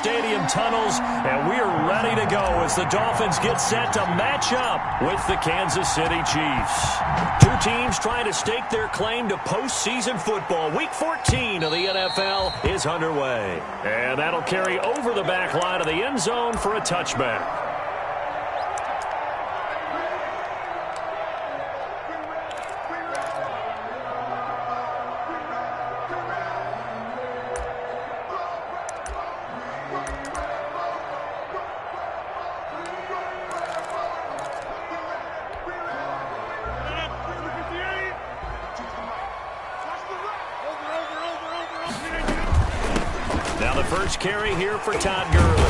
stadium tunnels, and we are ready to go as the Dolphins get set to match up with the Kansas City Chiefs. Two teams trying to stake their claim to postseason football. Week 14 of the NFL is underway, and that'll carry over the back line of the end zone for a touchback. Now the first carry here for Todd Gurley.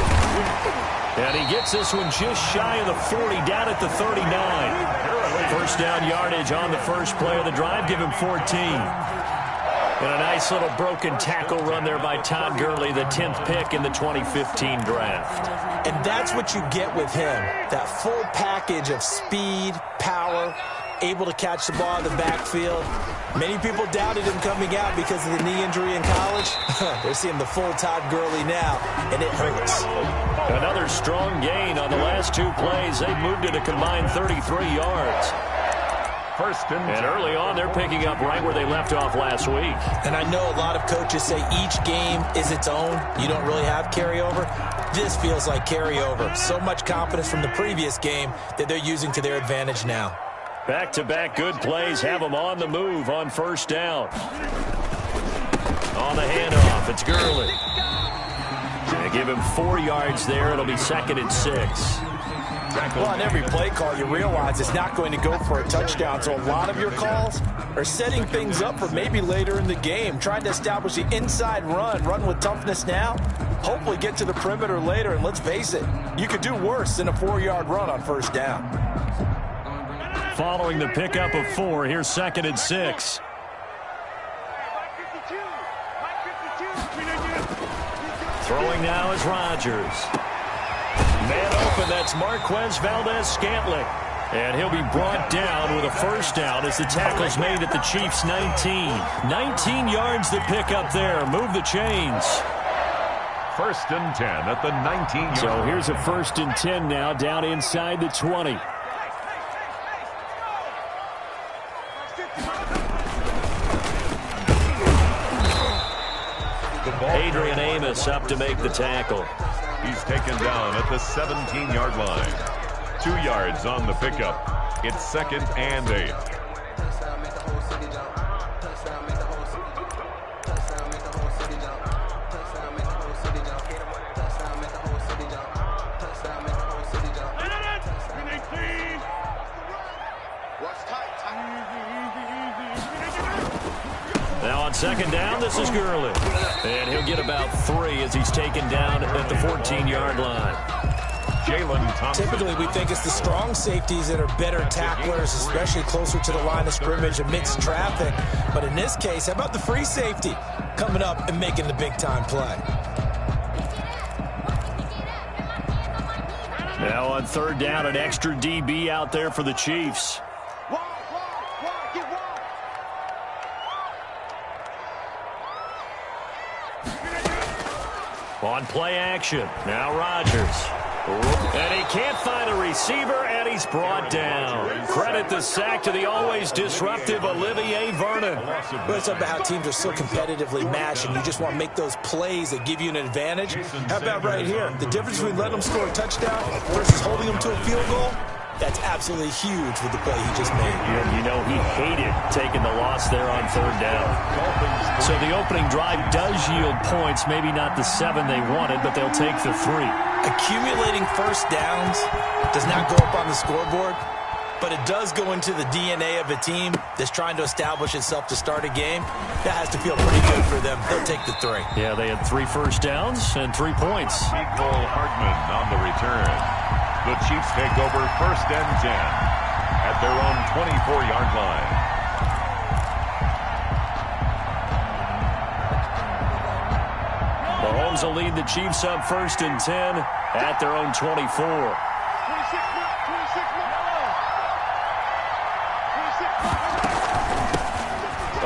And he gets this one just shy of the 40, down at the 39. First down yardage on the first play of the drive, give him 14. And a nice little broken tackle run there by Todd Gurley, the 10th pick in the 2015 draft. And that's what you get with him, that full package of speed, power, able to catch the ball in the backfield. Many people doubted him coming out because of the knee injury in college. They're seeing the full Todd Gurley now, and it hurts. Another strong gain on the last two plays. They moved it a combined 33 yards. And early on, they're picking up right where they left off last week. And I know a lot of coaches say each game is its own. You don't really have carryover. This feels like carryover. So much confidence from the previous game that they're using to their advantage now. Back-to-back good plays have them on the move on first down. On the handoff, it's Gurley. They give him 4 yards there. It'll be 2nd and 6. Well, on every play call, you realize it's not going to go for a touchdown. So a lot of your calls are setting things up for maybe later in the game, trying to establish the inside run with toughness now, hopefully get to the perimeter later. And let's face it, you could do worse than a 4-yard run on first down. Following the pickup of 4, here's 2nd and 6. Throwing now is Rodgers. Man open, that's Marquez Valdez-Scantling. And he'll be brought down with a first down as the tackle's made at the Chiefs' 19. 19 yards to pick up there. Move the chains. 1st and 10 at the 19-yard. So here's a 1st and 10 now down inside the 20. Adrian Amos up to make the tackle. He's taken down at the 17-yard line. 2 yards on the pickup. It's 2nd and 8. Now on 2nd down, this is Gurley. And he'll get about 3 as he's taken down at the 14-yard line. Typically, we think it's the strong safeties that are better tacklers, especially closer to the line of scrimmage amidst traffic. But in this case, how about the free safety coming up and making the big-time play? Now on 3rd down, an extra DB out there for the Chiefs. On play action, now Rodgers. And he can't find a receiver, and he's brought down. Credit the sack to the always disruptive Olivier Vernon. Well, it's about how teams are so competitively matched, and you just want to make those plays that give you an advantage. How about right here? The difference between letting them score a touchdown versus holding them to a field goal? That's absolutely huge with the play he just made. And you know he hated taking the loss there on 3rd down. So the opening drive does yield points, maybe not the 7 they wanted, but they'll take the 3. Accumulating first downs does not go up on the scoreboard, but it does go into the DNA of a team that's trying to establish itself to start a game. That has to feel pretty good for them. They'll take the 3. Yeah, they had 3 first downs and 3 points. Nicole Hardman on the return. The Chiefs take over 1st and 10 at their own 24-yard line. Mahomes will lead the Chiefs up 1st and 10 at their own 24.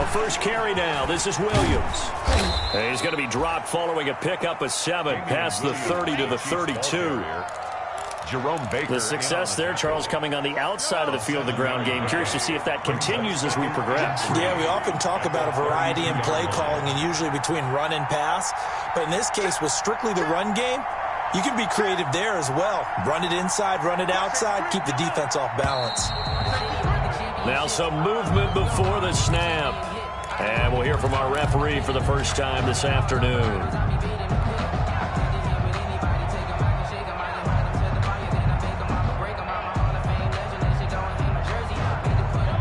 A first carry now. This is Williams. He's going to be dropped following a pickup of 7 past the 30 to the 32. Jerome Baker. The success there, Charles, coming on the outside of the field of the ground game. Curious to see if that continues as we progress. Yeah, we often talk about a variety in play calling and usually between run and pass. But in this case, with strictly the run game, you can be creative there as well. Run it inside, run it outside, keep the defense off balance. Now some movement before the snap. And we'll hear from our referee for the first time this afternoon.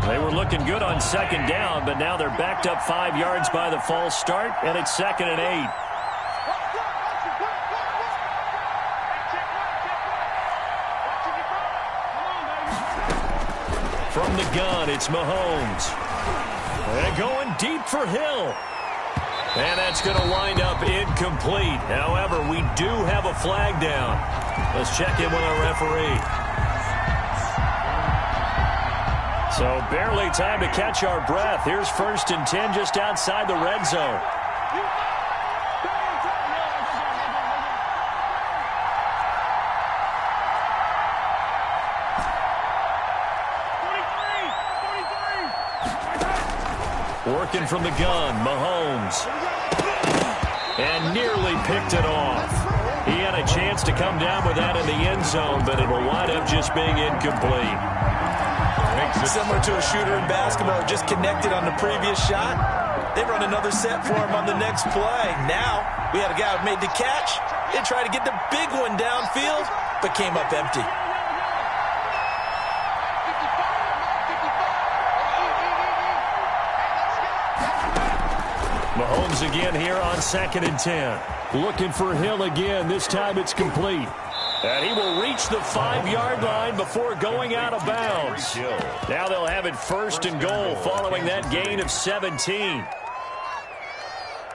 They were looking good on second down, but now they're backed up 5 yards by the false start, and it's 2nd and 8. From the gun, it's Mahomes. And going deep for Hill. And that's going to wind up incomplete. However, we do have a flag down. Let's check in with our referee. So barely time to catch our breath. Here's 1st and 10 just outside the red zone. Working from the gun, Mahomes. And nearly picked it off. He had a chance to come down with that in the end zone, but it will wind up just being incomplete. Similar to a shooter in basketball, just connected on the previous shot. They run another set for him on the next play. Now, we had a guy who made the catch. They tried to get the big one downfield, but came up empty. Mahomes again here on 2nd and 10. Looking for Hill again. This time it's complete. And he will reach the 5-yard line before going out of bounds. Now they'll have it 1st and goal following that gain of 17.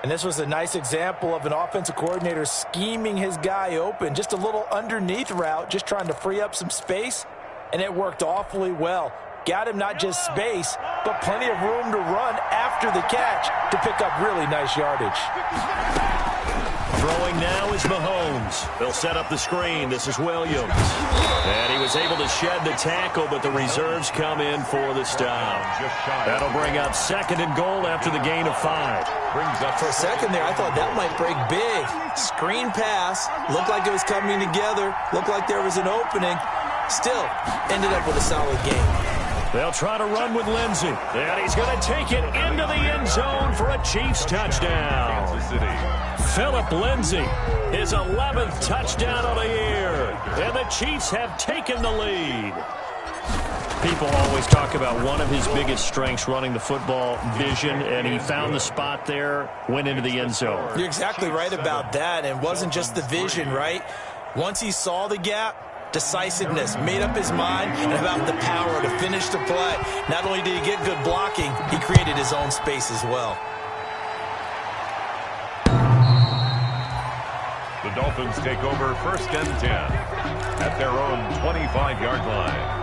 And this was a nice example of an offensive coordinator scheming his guy open. Just a little underneath route, just trying to free up some space. And it worked awfully well. Got him not just space, but plenty of room to run after the catch to pick up really nice yardage. Throwing now is Mahomes. They'll set up the screen. This is Williams. And he was able to shed the tackle, but the reserves come in for the stop. That'll bring up 2nd and goal after the gain of 5. For a second there, I thought that might break big. Screen pass. Looked like it was coming together. Looked like there was an opening. Still, ended up with a solid game. They'll try to run with Lindsey. And he's going to take it into the end zone for a Chiefs touchdown. Phillip Lindsay, his 11th touchdown of the year. And the Chiefs have taken the lead. People always talk about one of his biggest strengths, running the football, vision, and he found the spot there, went into the end zone. You're exactly right about that. It wasn't just the vision, right? Once he saw the gap, decisiveness, made up his mind, and about the power to finish the play. Not only did he get good blocking, he created his own space as well. The Dolphins take over 1st and 10 at their own 25-yard line.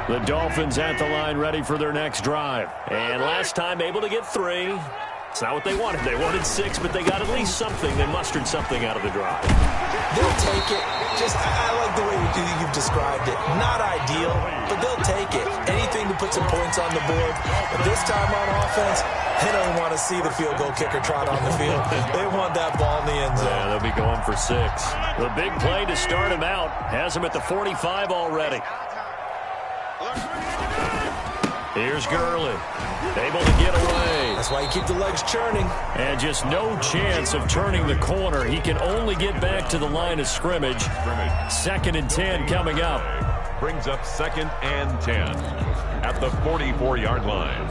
The Dolphins at the line, ready for their next drive. And last time able to get 3. It's not what they wanted. They wanted 6, but they got at least something. They mustered something out of the drive. They'll take it. I like the way you've described it. Not ideal, but they'll take it. Anything to put some points on the board. But this time on offense, they don't want to see the field goal kicker trot on the field. They want that ball in the end zone. Yeah, they'll be going for 6. The big play to start him out has him at the 45 already. Here's Gurley, able to get away. That's why you keep the legs churning. And just no chance of turning the corner. He can only get back to the line of scrimmage. 2nd and 10 coming up. Brings up 2nd and 10 at the 44-yard line.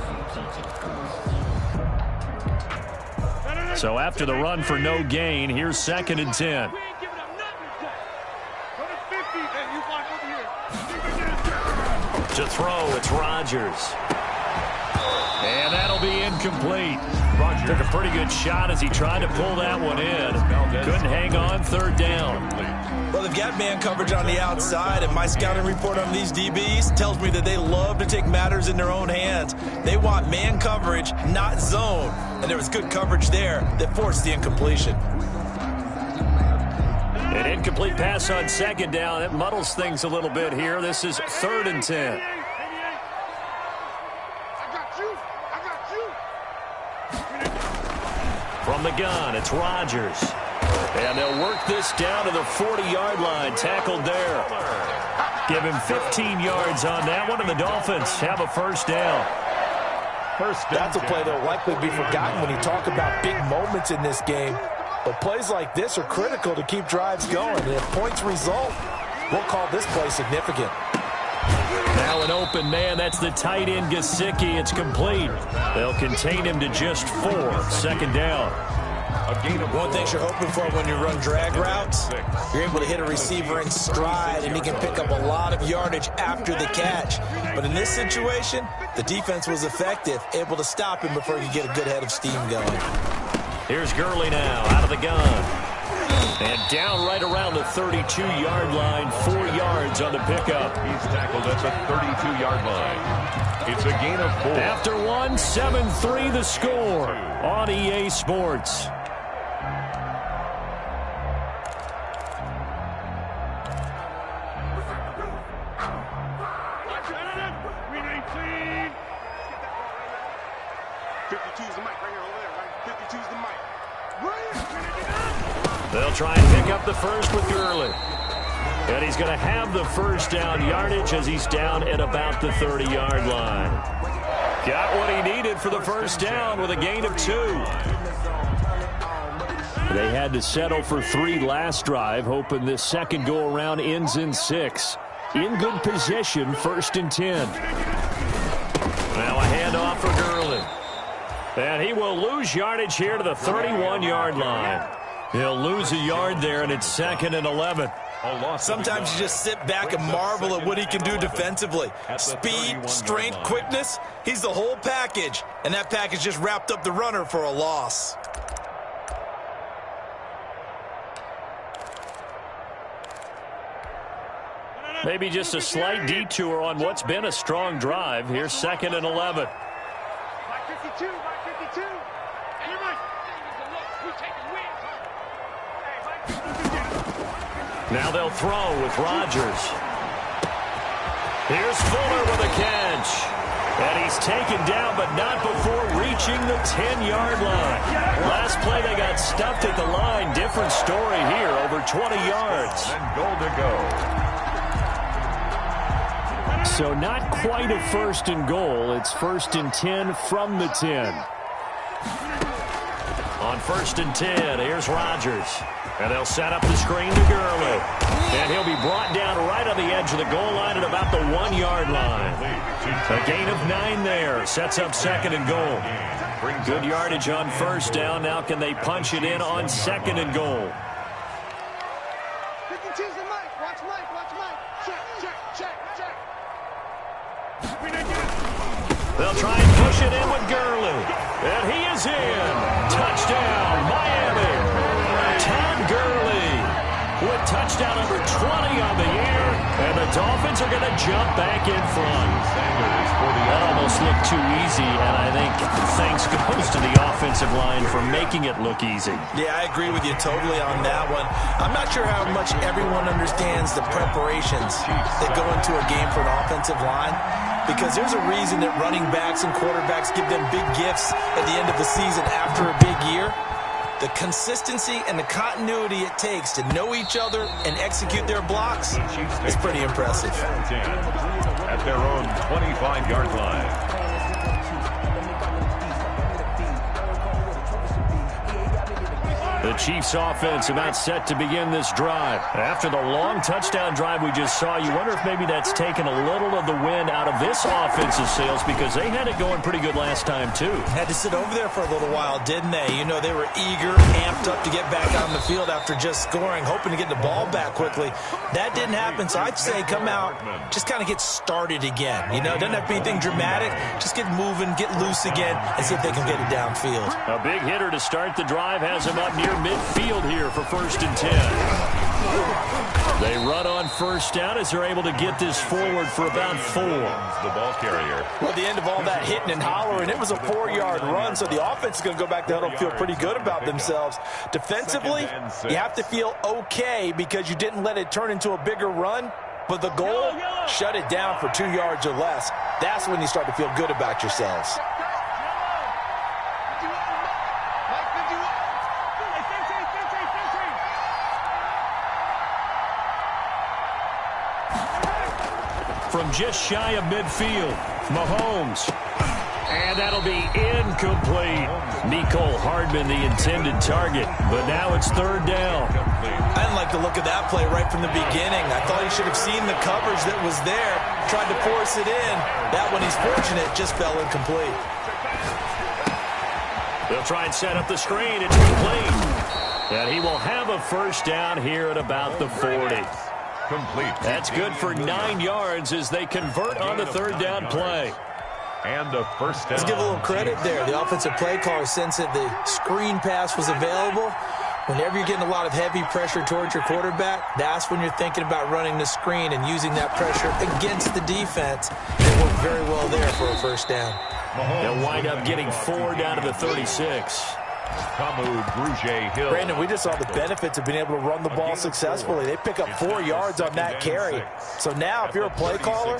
So after the run for no gain, here's 2nd and 10. To throw, it's Rodgers. And that'll be incomplete. Took a pretty good shot as he tried to pull that one in. Couldn't hang on, third down. Well, they've got man coverage on the outside, and my scouting report on these DBs tells me that they love to take matters in their own hands. They want man coverage, not zone. And there was good coverage there that forced the incompletion. An incomplete pass on second down. It muddles things a little bit here. This is 3rd and 10. From the gun, it's Rodgers. And they'll work this down to the 40-yard line. Tackled there. Give him 15 yards on that one, and the Dolphins have a first down. That's a play that will likely be forgotten when you talk about big moments in this game. But plays like this are critical to keep drives going. And if points result, we'll call this play significant. Now an open man. That's the tight end, Gesicki. It's complete. They'll contain him to just 4. Second down. One thing you're hoping for when you run drag routes, you're able to hit a receiver in stride, and he can pick up a lot of yardage after the catch. But in this situation, the defense was effective, able to stop him before he could get a good head of steam going. Here's Gurley now, out of the gun. And down right around the 32-yard line, 4 yards on the pickup. He's tackled at the 32-yard line. It's a gain of 4. After one, 7-3 the score on EA Sports. They'll try and pick up the first with Gurley. And he's going to have the first down yardage as he's down at about the 30-yard line. Got what he needed for the first down with a gain of 2. They had to settle for 3 last drive, hoping this second go-around ends in 6. In good position, 1st and 10. Now a handoff for Gurley. And he will lose yardage here to the 31-yard line. He'll lose a yard there, and it's 2nd and 11. Sometimes you just sit back and marvel at what he can do defensively. Speed, strength, quickness, he's the whole package. And that package just wrapped up the runner for a loss. Maybe just a slight detour on what's been a strong drive. Here's 2nd and 11. Now they'll throw with Rodgers. Here's Fuller with a catch. And he's taken down, but not before reaching the 10-yard line. Last play, they got stuffed at the line. Different story here, over 20 yards. And goal to go. So not quite a 1st and goal. It's 1st and 10 from the 10. On 1st and 10, here's Rodgers. And they'll set up the screen to Gurley. And he'll be brought down right on the edge of the goal line at about the 1-yard line. A gain of 9 there. Sets up 2nd and goal. Good yardage on 1st down. Now can they punch it in on 2nd and goal? They'll try and push it in with Gurley. And he is in. Touchdown, Miami. Todd Gurley with touchdown number 20 on the year. And the Dolphins are going to jump back in front. That almost looked too easy, and I think thanks goes to the offensive line for making it look easy. Yeah, I agree with you totally on that one. I'm not sure how much everyone understands the preparations that go into a game for an offensive line, because there's a reason that running backs and quarterbacks give them big gifts at the end of the season after a big year. The consistency and the continuity it takes to know each other and execute their blocks is pretty impressive. At their own 25-yard line. The Chiefs offense about set to begin this drive. After the long touchdown drive we just saw, you wonder if maybe that's taken a little of the wind out of this offense's sails because they had it going pretty good last time too. Had to sit over there for a little while, didn't they? You know, they were eager, amped up to get back on the field after just scoring, hoping to get the ball back quickly. That didn't happen, so I'd say come out, just kind of get started again. You know, doesn't have to be anything dramatic. Just get moving, get loose again, and see if they can get it downfield. A big hitter to start the drive has him up near midfield here for 1st and 10. They run on 1st down as they're able to get this forward for about 4. The ball carrier. Well, at the end of all that hitting and hollering, it was a 4-yard run, so the offense is going to go back to huddle, feel pretty good about themselves. Defensively, you have to feel okay because you didn't let it turn into a bigger run, but the goal, shut it down for 2 yards or less. That's when you start to feel good about yourselves. From just shy of midfield, Mahomes. And that'll be incomplete. Mecole Hardman, the intended target. But now it's 3rd down. I didn't like the look of that play right from the beginning. I thought he should have seen the coverage that was there, tried to force it in. That one, he's fortunate, just fell incomplete. They'll try and set up the screen. It's complete. And he will have a 1st down here at about the 40. Complete. That's good for 9 yards as they convert on the 3rd down play. And a 1st down. Let's give a little credit there. The offensive play caller, since that the screen pass was available, whenever you're getting a lot of heavy pressure towards your quarterback, that's when you're thinking about running the screen and using that pressure against the defense. It worked very well there for a 1st down. They'll wind up getting 4 down to the 36. Brandon, we just saw the benefits of being able to run the ball successfully. They pick up 4 yards on that carry. So now if you're a play caller,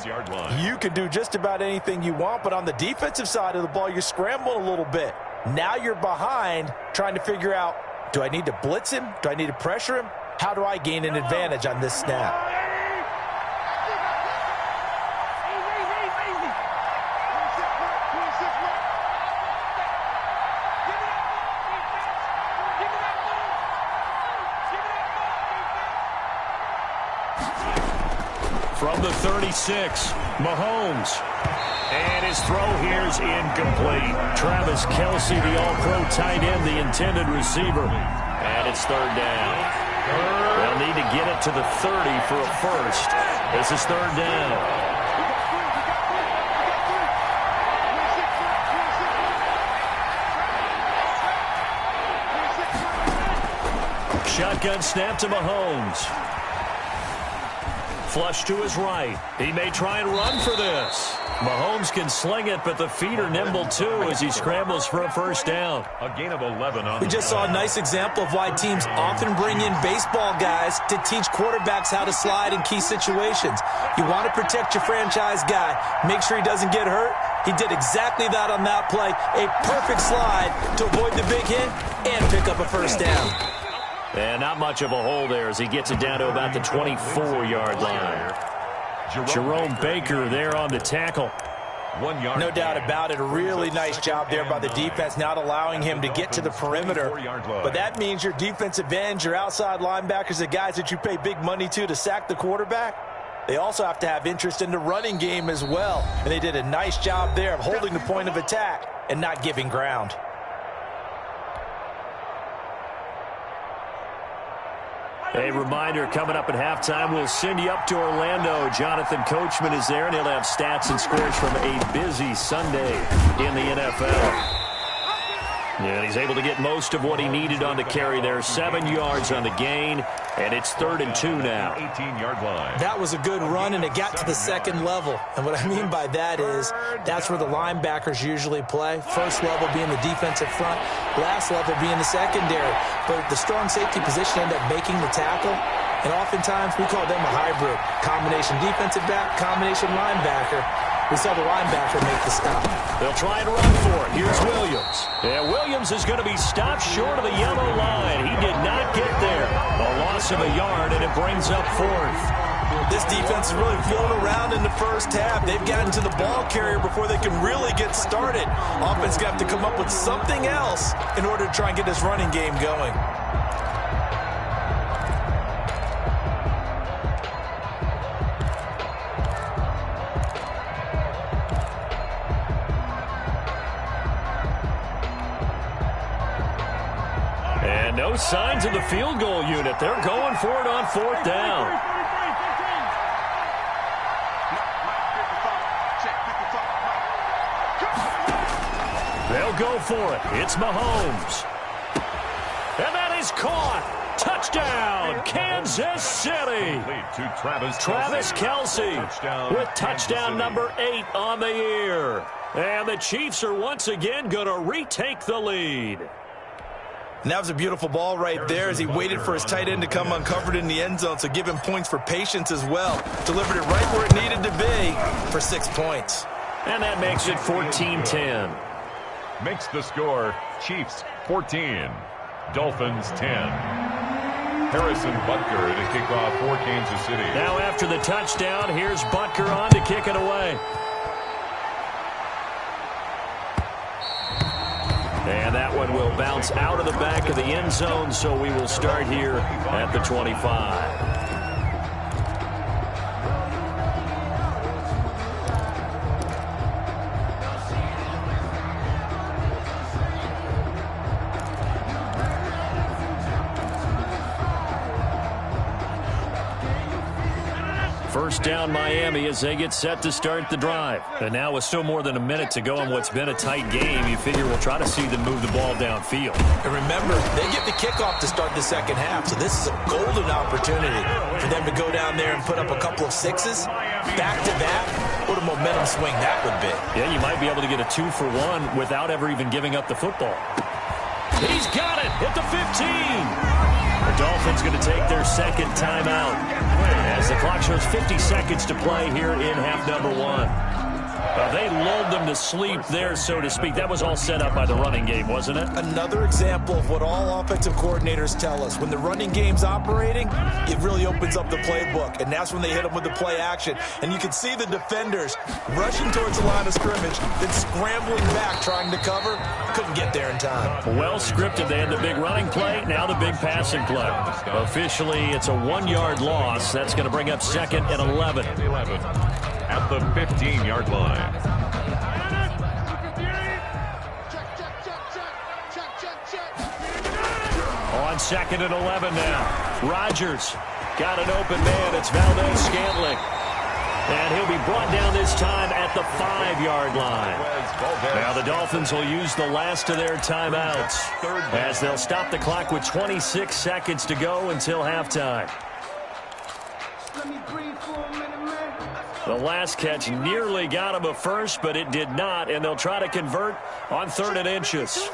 you can do just about anything you want. But on the defensive side of the ball, you're scrambling a little bit. Now you're behind trying to figure out, do I need to blitz him? Do I need to pressure him? How do I gain an advantage on this snap? From the 36, Mahomes. And his throw here is incomplete. Travis Kelce, the all-pro tight end, the intended receiver. And it's 3rd down. They'll need to get it to the 30 for a 1st. This is 3rd down. Shotgun snap to Mahomes. Flush to his right. He may try and run for this. Mahomes can sling it, but the feet are nimble too as he scrambles for a 1st down. A gain of 11 on. We just saw a nice example of why teams often bring in baseball guys to teach quarterbacks how to slide in key situations. You want to protect your franchise guy. Make sure he doesn't get hurt. He did exactly that on that play. A perfect slide to avoid the big hit and pick up a 1st down. And not much of a hole there as he gets it down to about the 24-yard line. Jerome Baker there on the tackle. 1 yard. No doubt about it. A really nice job there by the defense, not allowing him to get to the perimeter. But that means your defensive ends, your outside linebackers, the guys that you pay big money to sack the quarterback, they also have to have interest in the running game as well. And they did a nice job there of holding the point of attack and not giving ground. A reminder, coming up at halftime, we'll send you up to Orlando. Jonathan Coachman is there, and he'll have stats and scores from a busy Sunday in the NFL. And he's able to get most of what he needed on the carry there. 7 yards on the gain, and it's 3rd and 2 now. 18-yard line. That was a good run, and it got to the 2nd level. And what I mean by that is that's where the linebackers usually play. First level being the defensive front, last level being the secondary. But the strong safety position ended up making the tackle. And oftentimes we call them a hybrid. Combination defensive back, combination linebacker. We saw the linebacker make the stop. They'll try and run for it. Here's Williams. And Williams is going to be stopped short of the yellow line. He did not get there. A loss of a yard, and it brings up 4th. This defense is really floating around in the first half. They've gotten to the ball carrier before they can really get started. Offense going to have to come up with something else in order to try and get this running game going. no signs of the field goal unit. They're going for it on 4th down. They'll go for it. It's Mahomes. And that is caught. Touchdown, Kansas City. To Travis Kelce with touchdown number 8 on the year. And the Chiefs are once again going to retake the lead. And that was a beautiful ball right there as he waited for his tight end to come uncovered in the end zone, so give him points for patience as well. Delivered it right where it needed to be for 6 points. And that makes it 14-10. Makes the score Chiefs 14, Dolphins 10. Harrison Butker to kick off for Kansas City. Now after the touchdown, here's Butker on to kick it away. And that one will bounce out of the back of the end zone, so we will start here at the 25. First down Miami as they get set to start the drive. And now with still more than a minute to go in what's been a tight game, you figure we'll try to see them move the ball downfield. And remember, they get the kickoff to start the second half, so this is a golden opportunity for them to go down there and put up a couple of sixes. Back-to-back, what a momentum swing that would be. Yeah, you might be able to get a 2-for-1 without ever even giving up the football. He's got it at the 15. The Dolphins going to take their second timeout as the clock shows 50 seconds to play here in half number 1. They lulled them to sleep there, so to speak. That was all set up by the running game, wasn't it? Another example of what all offensive coordinators tell us. When the running game's operating, it really opens up the playbook, and that's when they hit them with the play action. And you can see the defenders rushing towards the line of scrimmage, then scrambling back, trying to cover. Couldn't get there in time. Well scripted. They had the big running play, now the big passing play. Officially, it's a 1-yard loss. That's going to bring up second and 11. At the 15-yard line. On second and 11 now. Rodgers got an open man. It's Valdez-Scantling. And he'll be brought down this time at the 5-yard line. Now the Dolphins will use the last of their timeouts as they'll stop the clock with 26 seconds to go until halftime. The last catch nearly got him a first, but it did not, and they'll try to convert on 3rd and inches.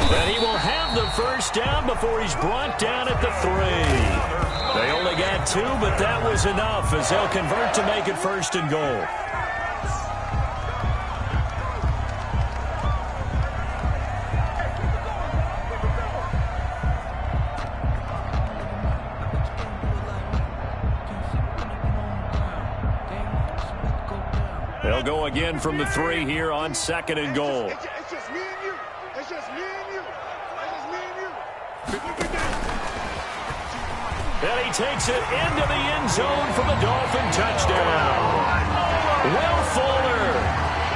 And he will have the first down before he's brought down at the 3. They only got 2, but that was enough as they'll convert to make it 1st and goal. They'll go again from the 3 here on 2nd and goal. It's just me and you. It's just me and you. It's just me and you. And he takes it into the end zone for the Dolphin touchdown. Will Fuller,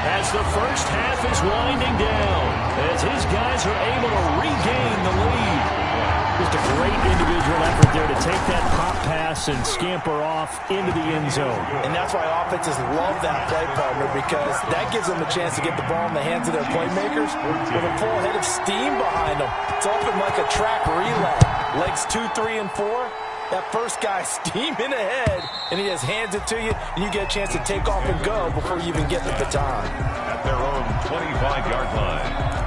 as the first half is winding down, as his guys are able to regain the lead. Just a great individual effort there to take that pop pass and scamper off into the end zone. And that's why offenses love that play, partner, because that gives them a chance to get the ball in the hands of their playmakers with a full head of steam behind them. It's often like a track relay. Legs 2, 3, and 4. That first guy steaming ahead, and he just hands it to you, and you get a chance to take off and go before you even get the baton. At their own 25-yard line.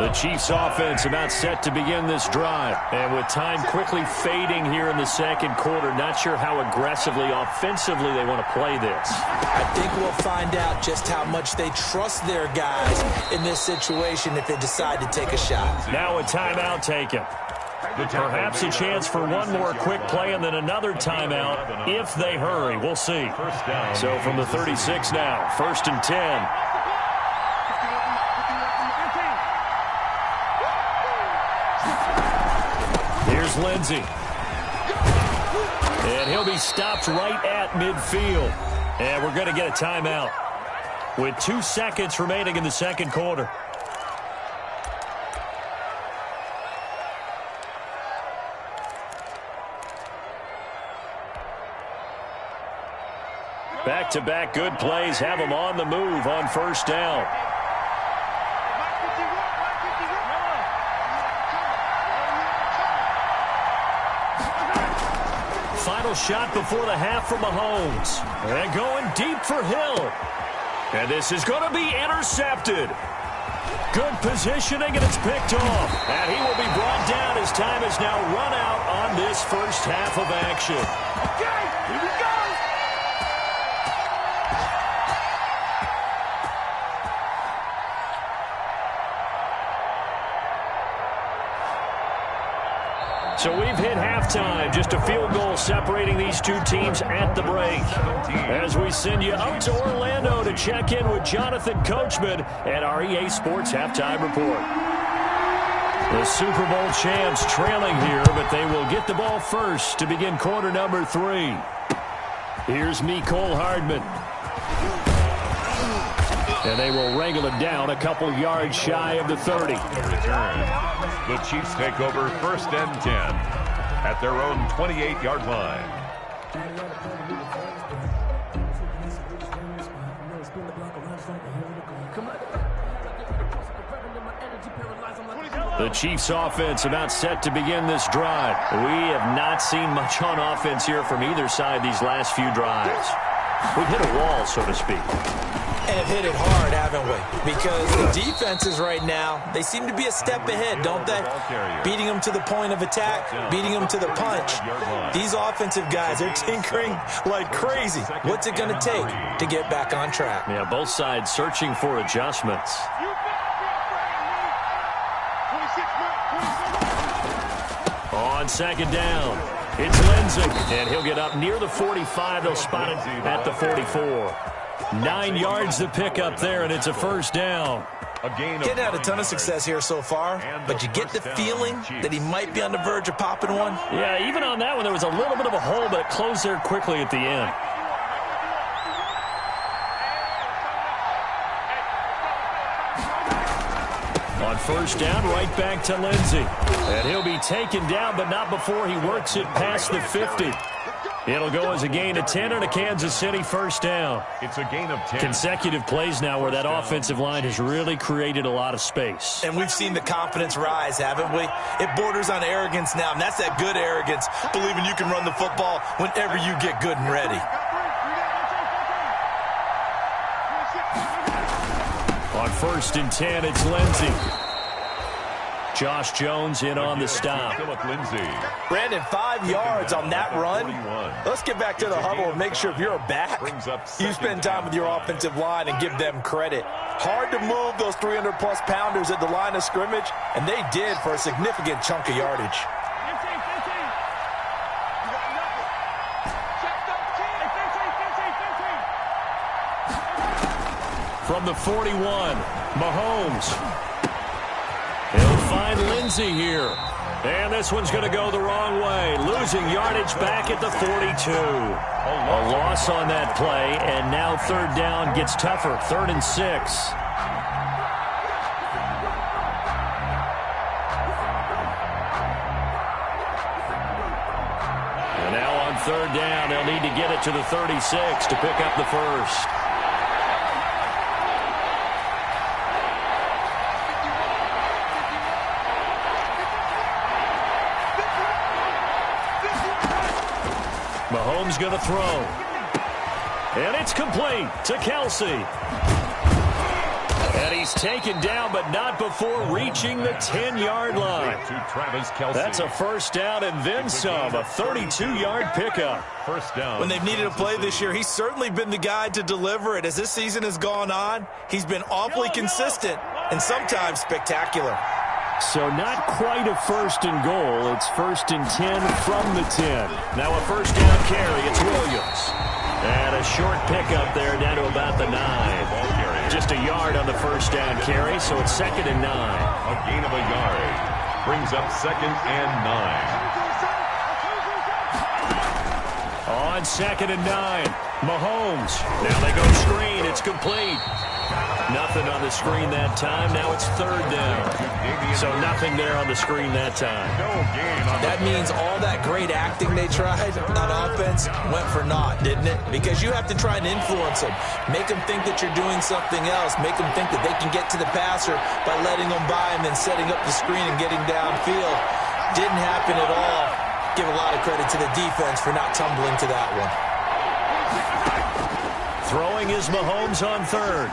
The Chiefs offense about set to begin this drive. And with time quickly fading here in the second quarter, not sure how aggressively, offensively they want to play this. I think we'll find out just how much they trust their guys in this situation if they decide to take a shot. Now a timeout taken. Perhaps a chance for one more quick play and then another timeout if they hurry. We'll see. So from the 36 now, 1st and 10. Here's Lindsey. And he'll be stopped right at midfield. And we're going to get a timeout with 2 seconds remaining in the second quarter. Back-to-back good plays have them on the move on first down. Final shot before the half from Mahomes. And going deep for Hill. And this is going to be intercepted. Good positioning, and it's picked off. And he will be brought down as time is now run out on this first half of action. Okay, here we go. So we've hit halftime, just a field goal separating these two teams at the break. As we send you up to Orlando to check in with Jonathan Coachman at our EA Sports Halftime Report. The Super Bowl champs trailing here, but they will get the ball first to begin quarter number 3. Here's Mecole Hardman. And they will wrangle it down a couple yards shy of the 30. Return. The Chiefs take over 1st and 10 at their own 28-yard line. The Chiefs offense about set to begin this drive. We have not seen much on offense here from either side these last few drives. We've hit a wall, so to speak. And have hit it hard, haven't we? Because the defenses right now, they seem to be a step ahead, don't they? Beating them to the point of attack, beating them to the punch. These offensive guys are tinkering like crazy. What's it going to take to get back on track? Yeah, both sides searching for adjustments. On second down, it's Lindsey, and he'll get up near the 45. They'll spot it at the 44. 9 yards to pick up there, and it's a first down. Getting had a ton of success here so far, but you get the feeling that he might be on the verge of popping one. Yeah, even on that one, there was a little bit of a hole, but it closed there quickly at the end. On first down, right back to Lindsey. And he'll be taken down, but not before he works it past the 50. It'll go as a gain of 10 and a Kansas City first down. It's a gain of 10. Consecutive plays now where that offensive line has really created a lot of space. And we've seen the confidence rise, haven't we? It borders on arrogance now, and that's that good arrogance, believing you can run the football whenever you get good and ready. On first and 10, it's Lindsey. Josh Jones in on the stop. Brandon, 5 yards on that run. Let's get back to the huddle and make sure if you're a back, you spend time with your offensive line and give them credit. Hard to move those 300-plus pounders at the line of scrimmage, and they did for a significant chunk of yardage. From the 41, Mahomes. He'll find Lindsey here. And this one's going to go the wrong way. Losing yardage back at the 42. A loss on that play, and now third down gets tougher. 3rd and 6. And now on third down, they'll need to get it to the 36 to pick up the first. Mahomes going to throw. And it's complete to Kelsey. And he's taken down, but not before reaching the 10-yard line. That's a first down and then some, a 32-yard pickup. First down. When they've needed a play this year, he's certainly been the guy to deliver it. As this season has gone on, he's been awfully consistent and sometimes spectacular. So not quite a first and goal. It's 1st and 10 from the 10. Now a first down carry. It's Williams. And a short pickup there down to about the 9. Just a yard on the first down carry, so it's 2nd and 9. A gain of a yard. Brings up 2nd and 9. On 2nd and 9, Mahomes. Now they go screen. It's complete. Nothing on the screen that time. Now it's 3rd down. So nothing there on the screen that time. That means all that great acting they tried on offense went for naught, didn't it? Because you have to try and influence them. Make them think that you're doing something else. Make them think that they can get to the passer by letting them by and then setting up the screen and getting downfield. Didn't happen at all. Give a lot of credit to the defense for not tumbling to that one. Throwing is Mahomes on 3rd.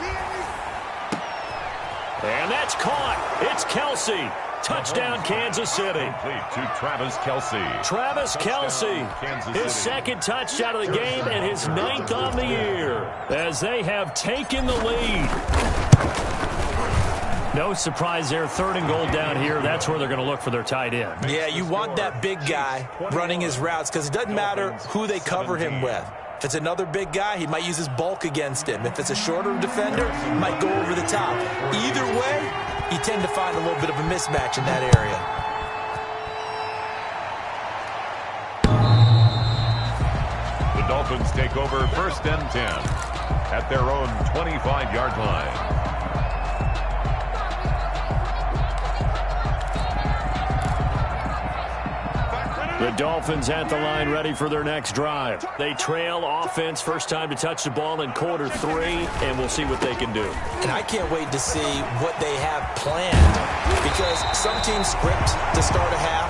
And that's caught. It's Kelsey. Touchdown, Kansas City. Complete to Travis Kelce. Travis Kelce, his 2nd touchdown of the game and his 9th on the year as they have taken the lead. No surprise there. 3rd and goal down here. That's where they're going to look for their tight end. Yeah, you want that big guy running his routes because it doesn't matter who they cover him with. If it's another big guy, he might use his bulk against him. If it's a shorter defender, he might go over the top. Either way, you tend to find a little bit of a mismatch in that area. The Dolphins take over 1st and 10 at their own 25-yard line. The Dolphins at the line ready for their next drive. They trail offense, first time to touch the ball in quarter 3, and we'll see what they can do. And I can't wait to see what they have planned because some teams script to start a half.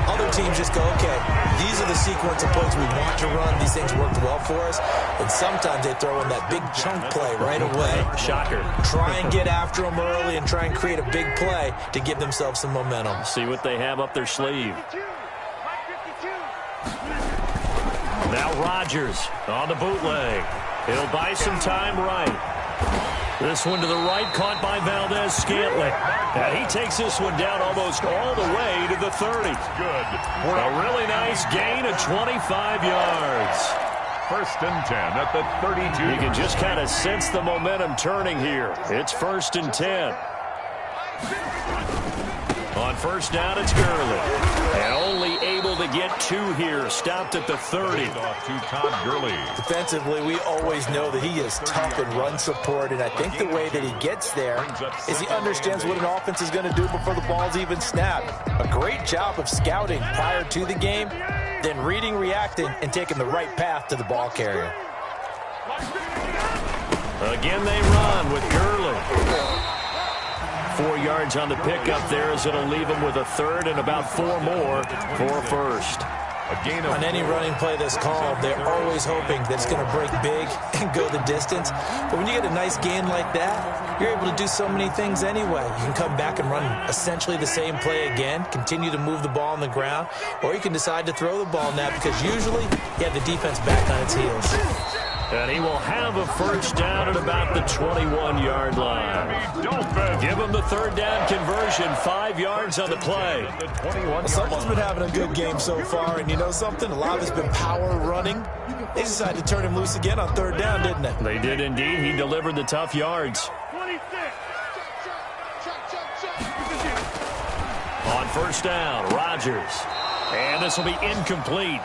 Other teams just go, okay, these are the sequence of plays we want to run. These things worked well for us. And sometimes they throw in that big chunk play right away. Shocker. Try and get after them early and try and create a big play to give themselves some momentum. See what they have up their sleeve. Now Rodgers on the bootleg. He'll buy some time right. This one to the right, caught by Valdez-Scantling. And he takes this one down almost all the way to the 30. Good. A really nice gain of 25 yards. 1st and 10 at the 32. You can just kind of sense the momentum turning here. It's 1st and 10. On 1st down, it's Gurley. And only able to get 2 here. Stopped at the 30. Off to Todd Gurley. Defensively, we always know that he is tough in run support, and I think the way that he gets there is he understands what an offense is going to do before the ball's even snapped. A great job of scouting prior to the game, then reading, reacting, and taking the right path to the ball carrier. Again, they run with Gurley. 4 yards on the pickup there as it'll leave them with a 3rd and about 4 more for a 1st. On any running play that's called, they're always hoping that it's going to break big and go the distance. But when you get a nice gain like that, you're able to do so many things anyway. You can come back and run essentially the same play again, continue to move the ball on the ground, or you can decide to throw the ball now because usually you have the defense back on its heels. And he will have a 1st down at about the 21-yard line. Give him the 3rd down conversion, 5 yards on the play. Well, someone's been having a good game so far, and you know something? A lot of it's been power running. They decided to turn him loose again on 3rd down, didn't they? They did indeed. He delivered the tough yards. On 1st down, Rodgers. And this will be incomplete.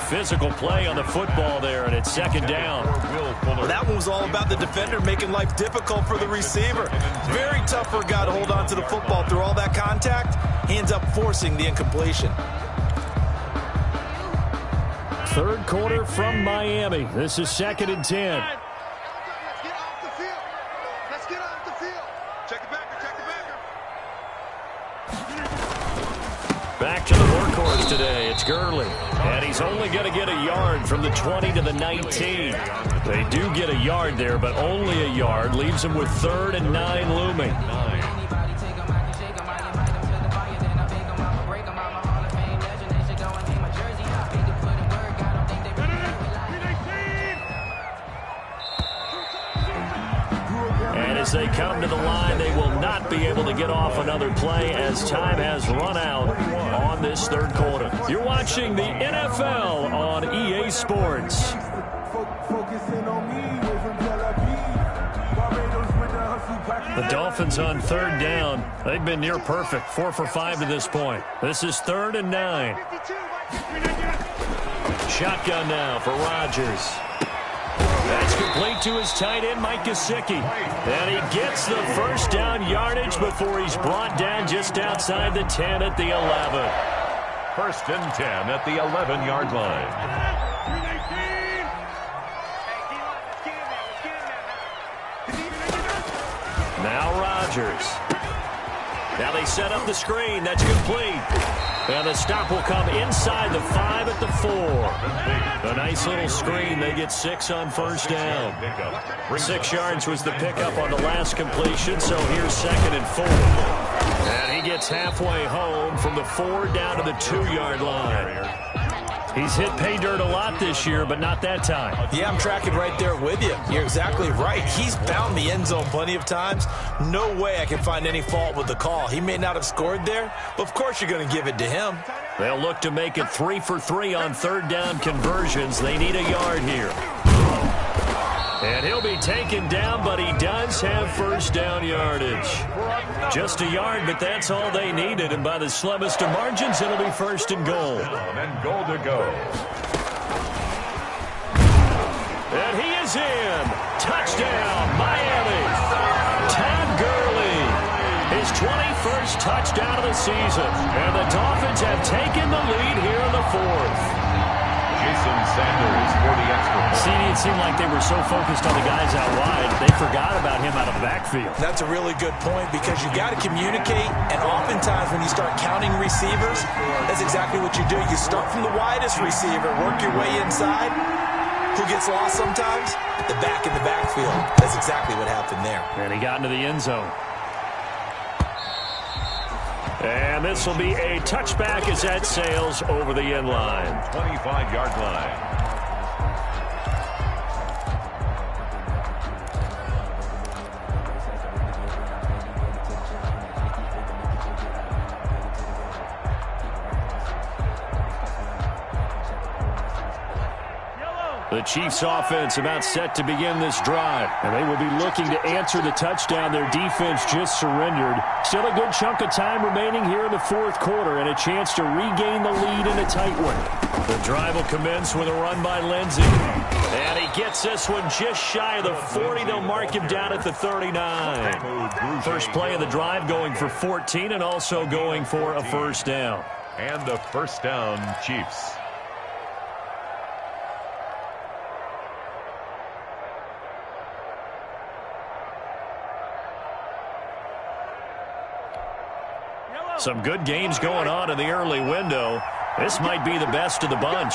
Physical play on the football there, and it's 2nd down. Well, that one was all about the defender making life difficult for the receiver. Very tough for a guy to hold on to the football through all that contact. He ends up forcing the incompletion. 3rd quarter from Miami. This is 2nd and 10. Let's get off the field. Let's get off the field. Check the backer, check the backer. Back to the workhorse today. It's Gurley. And he's only going to get a yard from the 20 to the 19. They do get a yard there, but only a yard. Leaves him with 3rd and 9 looming. As they come to the line, they will not be able to get off another play as time has run out on this 3rd quarter. You're watching the NFL on EA Sports. The Dolphins on 3rd down. They've been near perfect, 4 for 5 to this point. This is 3rd and 9. shotgun now for Rodgers. That's complete to his tight end, Mike Gesicki. And he gets the first down yardage before he's brought down just outside the 10 at the 11. First and 10 at the 11-yard line. Now Rodgers. Now they set up the screen. That's complete. And the stop will come inside the 5 at the 4. A nice little screen. They get 6 on first down. 6 yards was the pickup on the last completion, so here's 2nd and 4. And he gets halfway home from the 4 down to the 2-yard line. He's hit pay dirt a lot this year, but not that time. Yeah, I'm tracking right there with you. You're exactly right. He's found the end zone plenty of times. No way I can find any fault with the call. He may not have scored there, but of course you're going to give it to him. They'll look to make it 3 for 3 on third down conversions. They need a yard here. And he'll be taken down, but he does have first down yardage. Just a yard, but that's all they needed. And by the slimmest of margins, it'll be first and goal. And goal to go. And he is in. Touchdown, Miami. Todd Gurley. His 21st touchdown of the season. And the Dolphins have taken the lead here in the 4th. Jason Sanders for the extra point. See, it seemed like they were so focused on the guys out wide, they forgot about him out of the backfield. That's a really good point because you got to communicate, and oftentimes when you start counting receivers, that's exactly what you do. You start from the widest receiver, work your way inside. Who gets lost sometimes? The back in the backfield. That's exactly what happened there. And he got into the end zone. And this will be a touchback as that sails over the end line. 25-yard line. The Chiefs offense about set to begin this drive. And they will be looking to answer the touchdown their defense just surrendered. Still a good chunk of time remaining here in the 4th quarter and a chance to regain the lead in a tight one. The drive will commence with a run by Lindsey. And he gets this one just shy of the 40. They'll mark him down at the 39. First play of the drive going for 14 and also going for a first down. And the first down, Chiefs. Some good games going on in the early window. This might be the best of the bunch.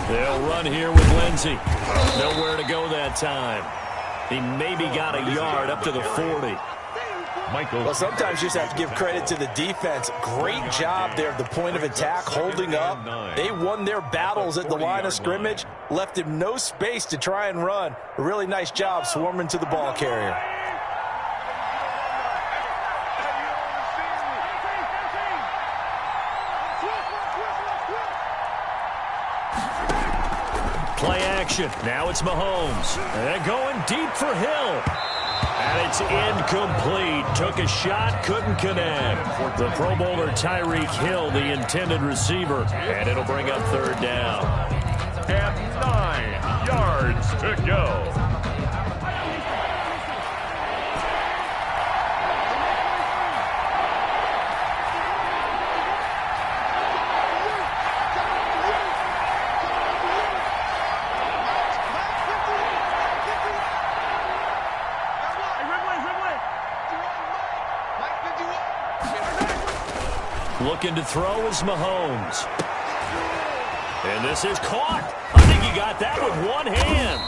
They'll run here with Lindsey. Nowhere to go that time. He maybe got a yard up to the 40. Well, sometimes you just have to give credit to the defense. Great job there at the point of attack, holding up. They won their battles at the line of scrimmage, left him no space to try and run. A really nice job swarming to the ball carrier. Play action. Now it's Mahomes. And they're going deep for Hill. And it's incomplete. Took a shot, couldn't connect. The Pro Bowler Tyreek Hill, the intended receiver. And it'll bring up third down. And 9 yards to go. Looking to throw is Mahomes. And this is caught. I think he got that with one hand.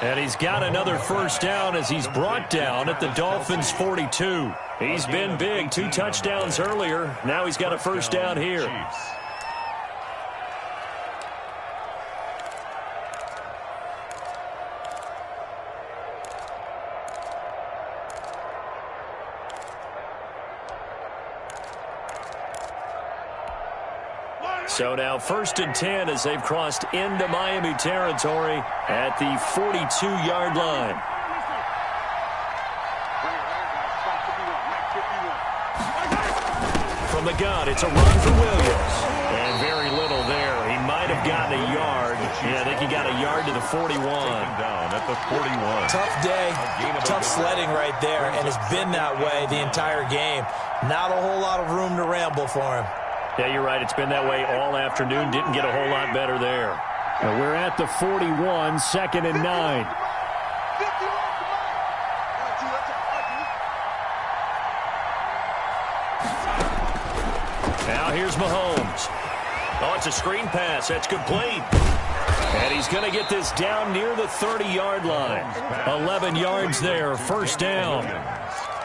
And he's got another first down as he's brought down at the Dolphins' 42. He's been big. 2 touchdowns earlier. Now he's got a first down here. So now 1st and 10 as they've crossed into Miami territory at the 42-yard line. From the gun, it's a run for Williams. And very little there. He might have gotten a yard. Yeah, I think he got a yard to the 41. Down at the 41. Tough day, tough sledding right there, and it's been that way the entire game. Not a whole lot of room to ramble for him. Yeah, you're right. It's been that way all afternoon. Didn't get a whole lot better there. And we're at the 41, 2nd and 9. Now here's Mahomes. Oh, it's a screen pass. That's complete. And he's going to get this down near the 30-yard line. 11 yards there, first down.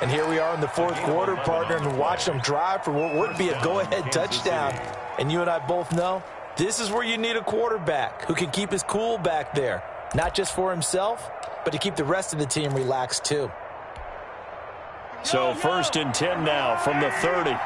And here we are in the fourth quarter, partner, and watch them drive for what would be a go-ahead touchdown. And you and I both know this is where you need a quarterback who can keep his cool back there. Not just for himself, but to keep the rest of the team relaxed too. So 1st and 10 now from the 30.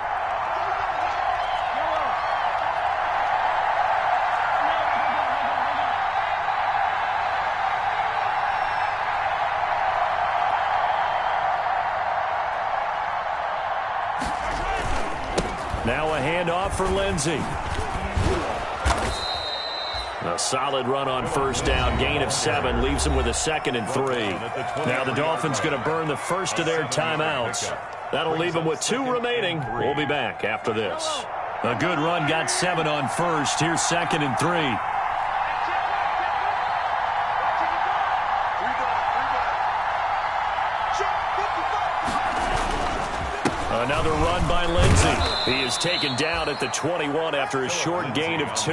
Now a handoff for Lindsey. A solid run on first down. Gain of 7 leaves him with a 2nd and 3. Now the Dolphins going to burn the first of their timeouts. That'll leave them with 2 remaining. We'll be back after this. A good run got 7 on first. Here's 2nd and 3. Another run by Lindsey. He is taken down at the 21 after a short gain of 2.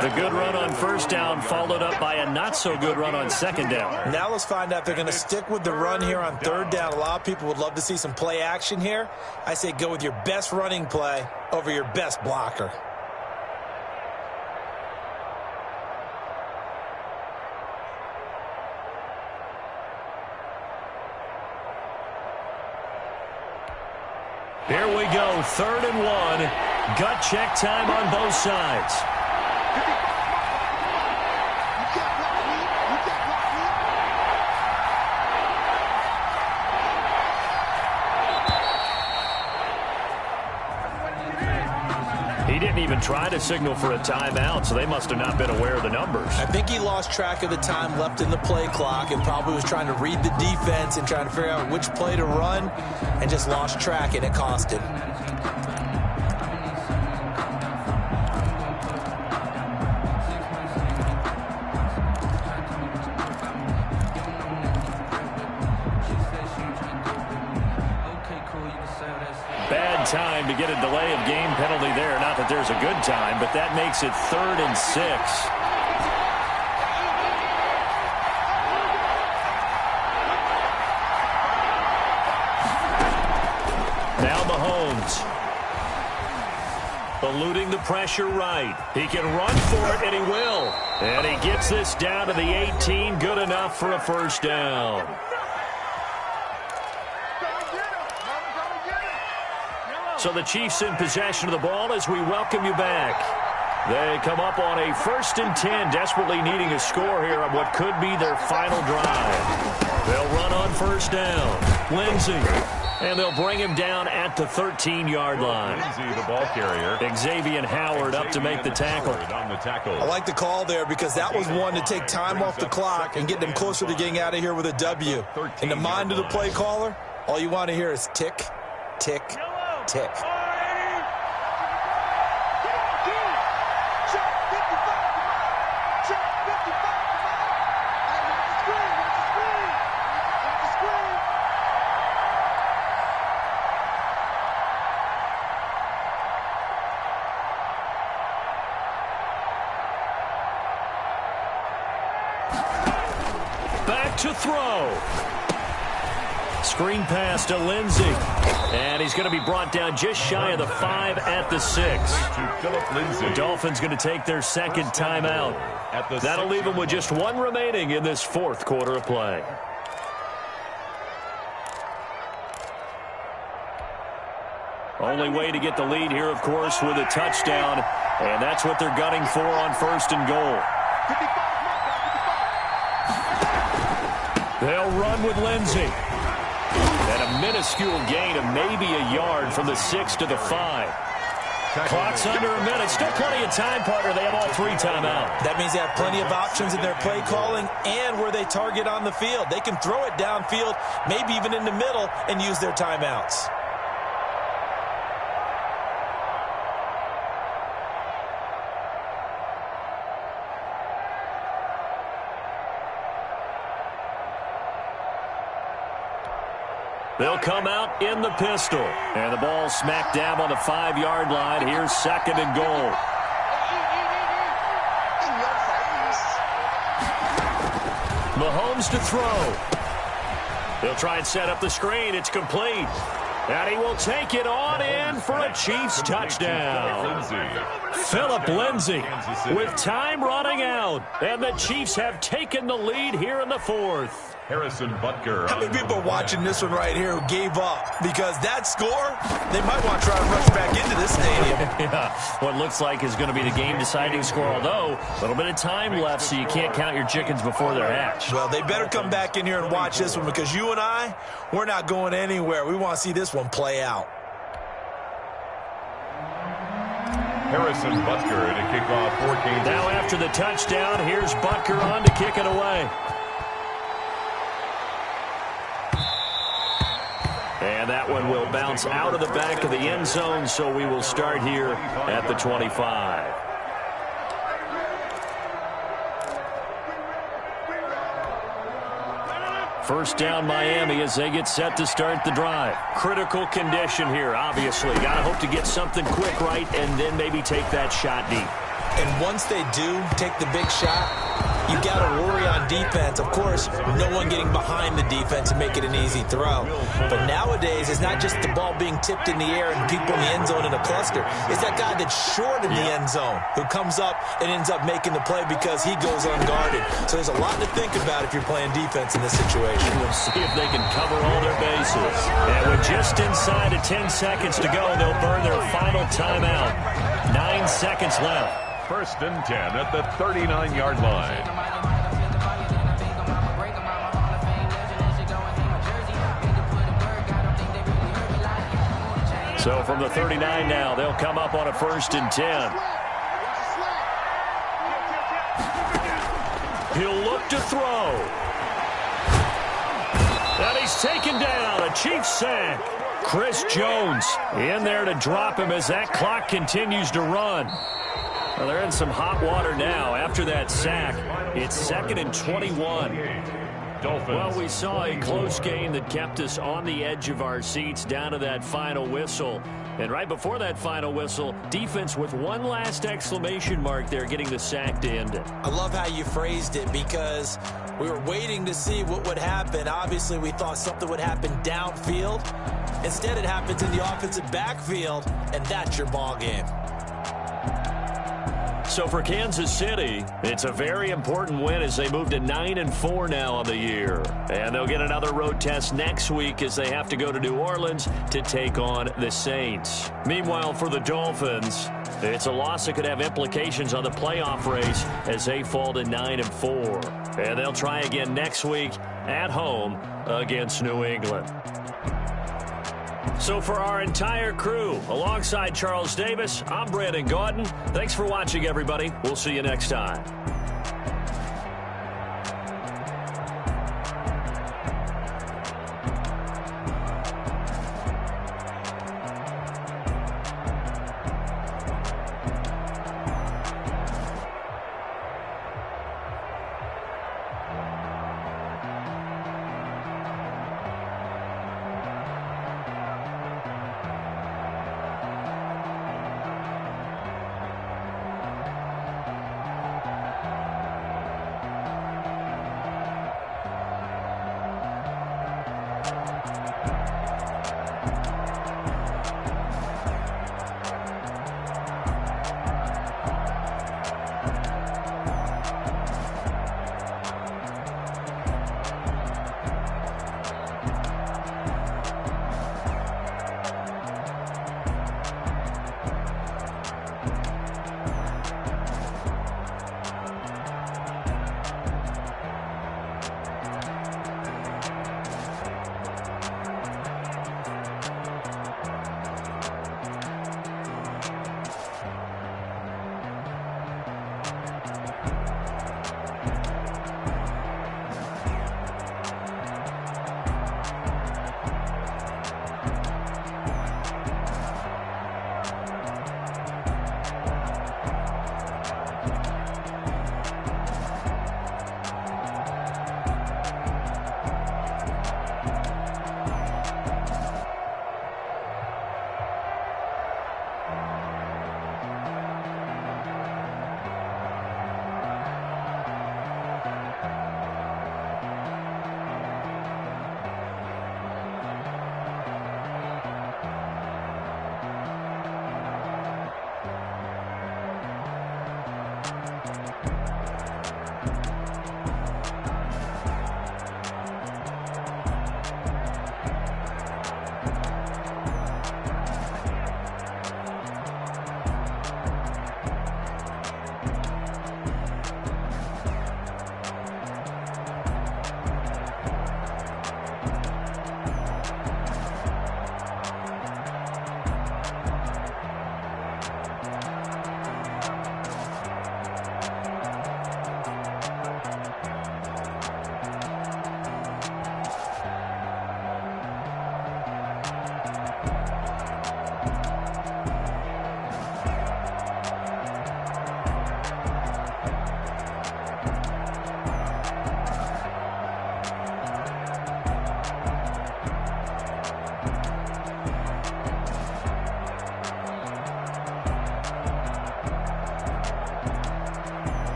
The good run on first down followed up by a not-so-good run on second down. Now let's find out if they're going to stick with the run here on third down. A lot of people would love to see some play action here. I say go with your best running play over your best blocker. Here we go, 3rd and 1. Gut check time on both sides. He didn't even try to signal for a timeout, so they must have not been aware of the numbers. I think he lost track of the time left in the play clock and probably was trying to read the defense and trying to figure out which play to run and just lost track, and it cost him. Bad time to get a delay of game penalty there. Not that there's a good time, but that makes it 3rd and 6. Now Mahomes. Eluding the pressure right. He can run for it, and he will. And he gets this down to the 18. Good enough for a first down. So the Chiefs in possession of the ball as we welcome you back. They come up on a 1st and 10, desperately needing a score here on what could be their final drive. They'll run on first down. Lindsey. And they'll bring him down at the 13-yard line. Lindsey, the ball carrier. Xavier Howard up to make the tackle. I like the call there because that was one to take time off the clock and get them closer to getting out of here with a W. In the mind of the play caller, all you want to hear is tick, tick, tick. Back to throw. Screen pass to Lindsey. And he's going to be brought down just shy of the 5 at the 6. The Dolphins going to take their second timeout. That'll leave them with just 1 remaining in this 4th quarter of play. Only way to get the lead here, of course, with a touchdown. And that's what they're gunning for on 1st and goal. They'll run with Lindsey. And a minuscule gain of maybe a yard from the 6 to the 5. Clock's under a minute. Still plenty of time, partner. They have all 3 timeouts. That means they have plenty of options in their play calling and where they target on the field. They can throw it downfield, maybe even in the middle, and use their timeouts. They'll come out in the pistol. And the ball smack dab on the 5-yard line. Here's 2nd and goal. Mahomes to throw. They'll try and set up the screen. It's complete. And he will take it on in for a Chiefs touchdown. Phillip Lindsay with time running out. And the Chiefs have taken the lead here in the 4th. Harrison Butker. How many people are watching this one right here who gave up? Because that score, they might want to try to rush back into this stadium. Yeah, what looks like is going to be the game-deciding score, although a little bit of time left, so you can't count your chickens before they're hatched. Well, they better come back in here and watch this one, because you and I, we're not going anywhere. We want to see this one play out. Harrison Butker to kick off for Kansas. Now after the touchdown, here's Butker on to kick it away. And that one will bounce out of the back of the end zone, so we will start here at the 25. First down Miami as they get set to start the drive. Critical condition here, obviously. Got to hope to get something quick right and then maybe take that shot deep. And once they do take the big shot, you got to worry on defense. Of course, no one getting behind the defense and make it an easy throw. But nowadays, it's not just the ball being tipped in the air and people in the end zone in a cluster. It's that guy that's short in the end zone who comes up and ends up making the play because he goes unguarded. So there's a lot to think about if you're playing defense in this situation. We'll see if they can cover all their bases. And with just inside of 10 seconds to go, they'll burn their final timeout. 9 seconds left. 1st and 10 at the 39-yard line. So from the 39 now, they'll come up on a 1st and 10. He'll look to throw. And he's taken down. A Chiefs sack. Chris Jones in there to drop him as that clock continues to run. Well, they're in some hot water now after that sack. It's 2nd and 21. Well, we saw a close game that kept us on the edge of our seats down to that final whistle. And right before that final whistle, defense with one last exclamation mark there, getting the sack to end it. I love how you phrased it, because we were waiting to see what would happen. Obviously, we thought something would happen downfield. Instead, it happens in the offensive backfield, and that's your ball game. So for Kansas City, it's a very important win as they move to 9-4 now on the year. And they'll get another road test next week as they have to go to New Orleans to take on the Saints. Meanwhile, for the Dolphins, it's a loss that could have implications on the playoff race as they fall to 9-4. And they'll try again next week at home against New England. So for our entire crew, alongside Charles Davis, I'm Brandon Gaudin. Thanks for watching, everybody. We'll see you next time.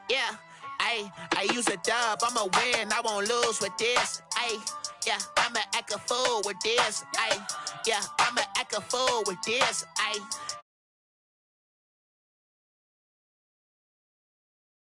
Yeah, I use a dub, I'ma win, I won't lose with this. Yeah, I'ma act a fool with this. Yeah, I'ma act a fool with this.